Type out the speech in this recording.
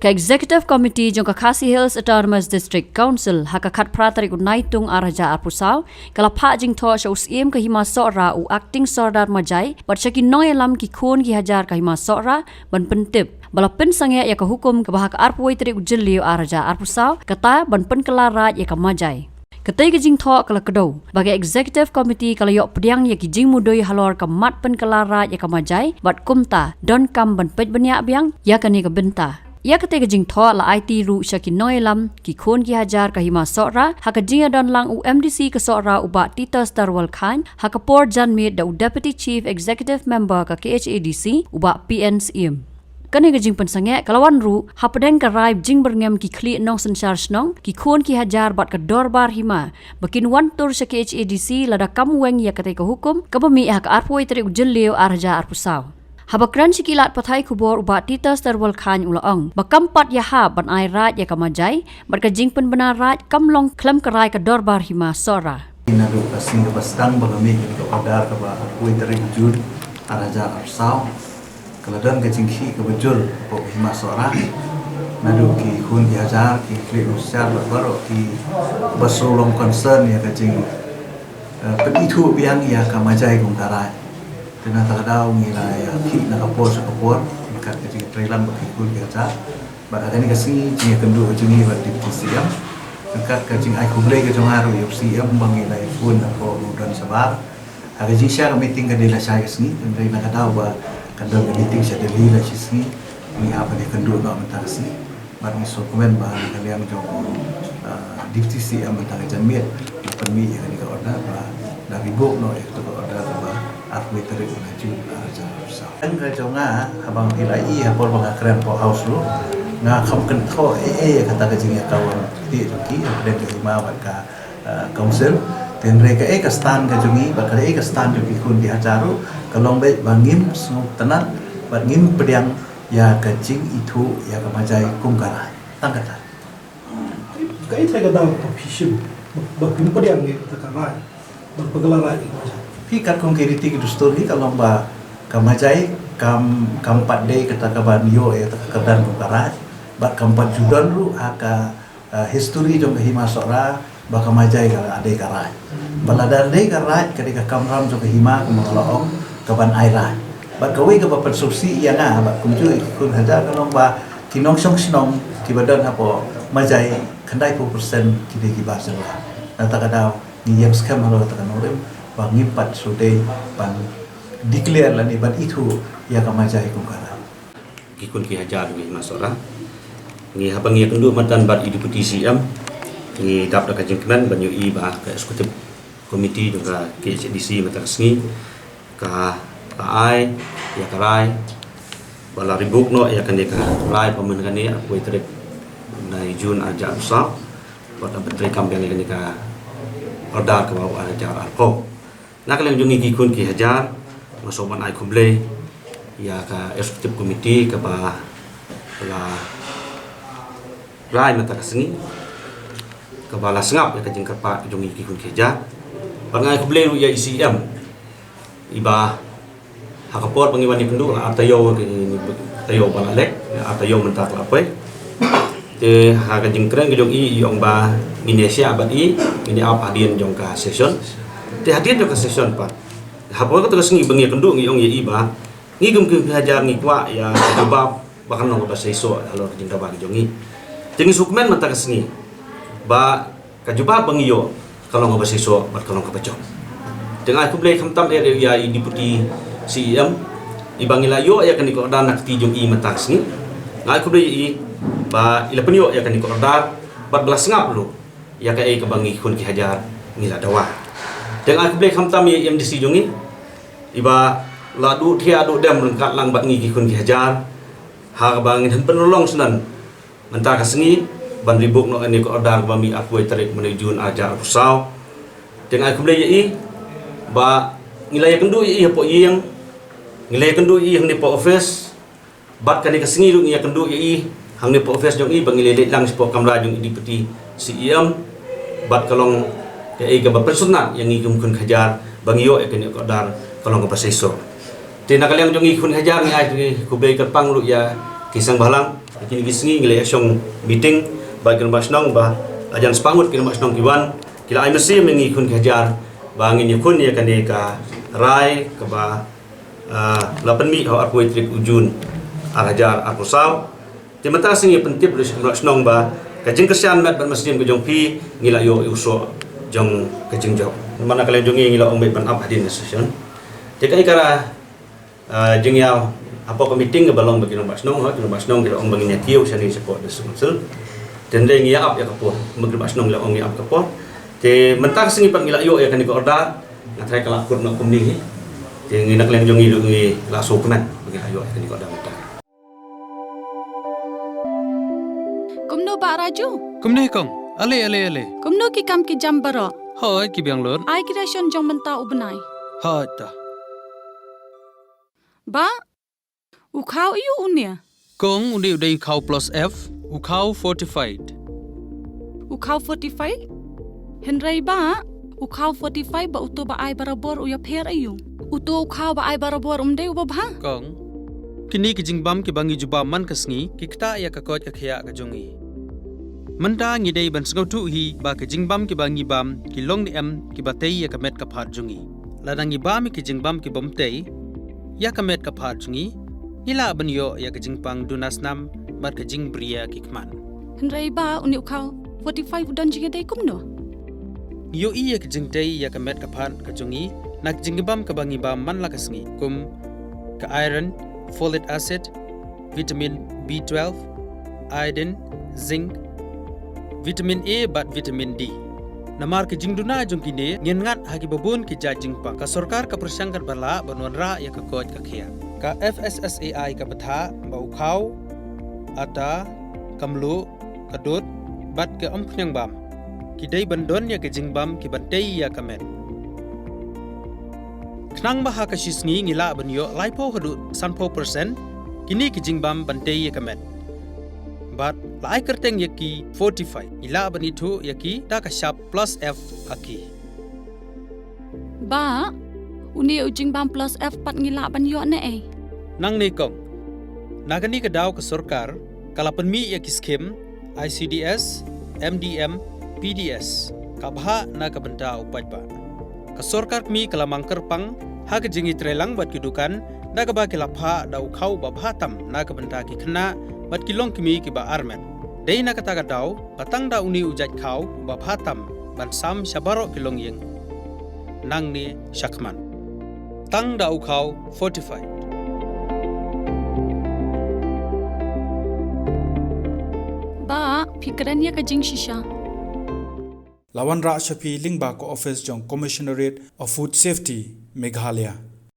Ka Executive Committee jong ka Khasi Hills Autonomous District Council haka khat pratarik unaitung araja arpusau kala pha jing tho sha usiem ka hima sora u acting sordar majai parchaki noelam ki khon ki hajar ka hima sora ban pentip bala pen sange ya ka hukum ka bahak arpoi tri ujilio araja arpusau kata ban pen kelaraj ya ka majai Ketai ke jing thok kala kedau bagi executive committee kala yok pediang ya ki jing mudoi halor ka mat pen kelara ya ka majai bat kumta don kam ban pej banyak biang ya kani ka benta ya ketai ke jing thok la IT ru syaki noilam ki khon ki hajar ka hima sora ha ka jing don lang UMDC ka sora uba Tita Starwal Khan ha ka por janmit da deputy chief executive member ka KHADC uba PNCM Kani ka jing pensange kalawan ru hapadeng ka raib jing berngem ki kli nong sensar snong ki khon ki hajar bat ka dorbar hima bakin wan tur sa KHADC lada kamweng ya katai ka hukum ka bami ha ka arpoi tri ujillio arja arpusau habakran sikilat pathai kubor uba Tita Starwal Khan ulaong bakampat ya ha ban ai raj ya ka majai bat ka jing pen benar raj kamlong klam ka rai ka dorbar hima sora Nadu kasing bastang bagami ka padar ka ba arpoi tri ujul arja arpusau Keladaan kecingki kebejul pok hima sora nadu ki khun ki hajar ki kli usyar baru ki basolong concern ya kecing penithu biang ya kamajai kong karai tena takadau ngilai ya ki na kapor sa kapor kat kecing trailan bak khun ki hajar bak adani kasi ji kendu kecing bat di siam kat kecing ai kublai ke jongaru yup siam bangilai khun na ko dan sabar aga ji sya meeting ka dila sya kesni tena nakadau ba Kadang meeting saya dari lah sini, ni apa ni kendur nak mentasi, baru ni dokumen bahan kalian jom divisi CM mentang jamit, permi yang ni kau order, dari buk no itu kau order bah arway terik menuju arah besar. Yang kejonga abang ilai apa bang keren po house lu, ngah kam kentho kata kejengnya kawan di Turki, dan kelima mereka council. Dan mereka ka stand ka jungi bakal ka stand jungi kun dihajaru kalong baik bangim sungguh tenang bangim pediang ya kecing itu ya kemajai kungkara tangkatan kai thai ka dang official bangim pediang ni takarai berpegelarai pikat kongkeriti ki story kalong ba kemajai kampat day kata kaban yo ya takadan kungkara bak kampat judan lu aka history jong hima sora baka majai ka adai karai balada adai karai ketika kamram so hima kumalaong kaban airai bat kawi ka papan subsi ya na bat kumju kun hajar kalong ba kinong song sinong kibadan apo majai kandai 2% kide kibar sala nata kadau ni yam skam halo ta kanorem ba ngimpat sode ban declare lani ban itu ya ka majai kungkara kikun ki hajar ni masora ni habang ya kendu matan bat deputy CM ni dap da kajengkenan banyu i ba ka eksekutif komiti juga KHDC matasngi ka ai ya karai bala ribuk no ya kan ka rai pamen kan ni aku trip nai jun aja usah pada betri kampung ni ka order ke bawah ajar arko nak lang jungi kikun ki hajar masoban ai kumble ya ka eksekutif komiti ka ba la rai matasngi kepala sengap ya kajing kerpa jungi kikun keja pangai kublai ya ICM iba hakapor pangiwan ni pendu atayo tayo balalek atayo mentak lapai te ha kajing kren ke jong i yong ba Indonesia abadi ini apa hadian jong ka session te hadian jong ka session pa hapor ko terus ngi bengi kendu ngi yong ya iba ngi gum ke hajar ngi kwa ya jabab bahkan nong ba seiso alor kajing ka ba jongi jengi sukmen mentak sengi ba kajuba bangiyo kalau ngaba siswa bat kalau ngaba jom dengan aku boleh kamtam ya deputy CM ibangila yo ya kan ko dan nak tijung i matas ni ngai aku boleh i ba ila penyo ya kan ko dar bat belas ngap lu ya ka ai ka bangi kun ki hajar ngila dawa dengan aku boleh kamtam ya MDC jungi iba ladu thia adu dam rengkat lang bat ngi ki kun ki hajar ha bangin han penolong senan mentah kasngi ban ribuk no ani ko order bami aku tarik menuju ajar pusau dengan aku boleh i ba ngilai kendu i po yang ngilai kendu i hang ni po office bat kan ka singi lu ngi kendu i hang ni po office jong i bang ngilai lang po kamera jong deputy CM bat kalong ke ai ka ba personal yang ngi kun khajar bang yo e kan ko order kalong ko paseso tina kaliang jong i kun hajar ngi ai ku be ka pang lu ya kisang balang kini gisngi ngile asyong meeting ba kin basnong ba ajan sepangut kin basnong kiwan kila ai mesti mengi kun kajar bangin yakun ya kan ka rai ke ba 8 mi ho aku trik ujun arajar aku saw timata singi pentip lu basnong ba kajing kesian mat ban masjid ke jong pi ngila yo uso jong kajing jauh mana kalian jongi ngila ombe ban up hadin session tekai kara jeng ya apa meeting ke balong bagi nombak senong kita ong bagi nyakiu sani support desul dan deng ya up ya kapor bagi nombak senong la ong ya up kapor te mentak singi pat ngila yo ya kan ko orda ngatrai kala kur nak kumni te nginak leng jongi du ngi la so kenan bagi ayo ya kan ko orda mentak kumno ba raju kumne kong ale kumno ki kam ki jam baro hoi ki biang lor ai creation jong menta ubnai ha ta ba ukau iu unia kong undi udai khau plus f ukau fortified ukau 45 henrai ba ukau 45 ba uto ba ai barabor uya pher ayu uto ukau ba ai barabor umdei uba bha kong kini ki jingbam ki bangi juba man kasngi ki kta ya ka kot ka khia ka jongi manta ngi dei ban sngau tu hi ba ki jingbam ki bangi bam ki long ni em ki batei ya ka met ka phat jongi ladangi bam ki jingbam ki bomtei ya ka met ka phat jongi ila banyo ya ka jingpang dunas nam bar ka jing bria ki kman henrai ba uni ukau 45 udan jinga dei kumno yo iya ka jingtei ya ka met ka phat ka jongi nak jingbam ka bangi bam man la kasngi kum ka iron folic acid vitamin B12 iodine zinc vitamin A bat vitamin D namar ke jingduna jongkine ngengat hagi babun ki jajingpa ka sarkar ka persangkat bala banwanra ya ka koj ka khia ka FSSAI ka batha bau khau ata kamlu kadut bat ke ampnyang bam ki dei bandon ya ke jingbam ki batei ya kamet knang baha ka shisngi ngila banyo laipo hadu sanpo persen kini ki jingbam bantei ya kamet bat lai kerteng yaki 45 ila banitu yaki da ka sharp plus f aki ba uni ujing bam plus f pat ngila ban yo ne ai nang ne kong nagani ka daw ka sarkar kalapan mi yaki skim ICDS MDM PDS ka bha na ka banta upaj ba ka sarkar mi kalamang kerpang ha ka jingi trelang bat kidukan da ka ba kilapha da ukhau ba bhatam na ka banta ki khna bat kilong kimi ki ba armen dei na kata daw patang da uni ujat khau ba bhatam ban sam shabaro kilong yeng nang ni shakman tang da ukhau 45 ba fikran ya ka jing shisha Lawan Ra Shafi Lingba ko office jong Commissionerate of Food Safety Meghalaya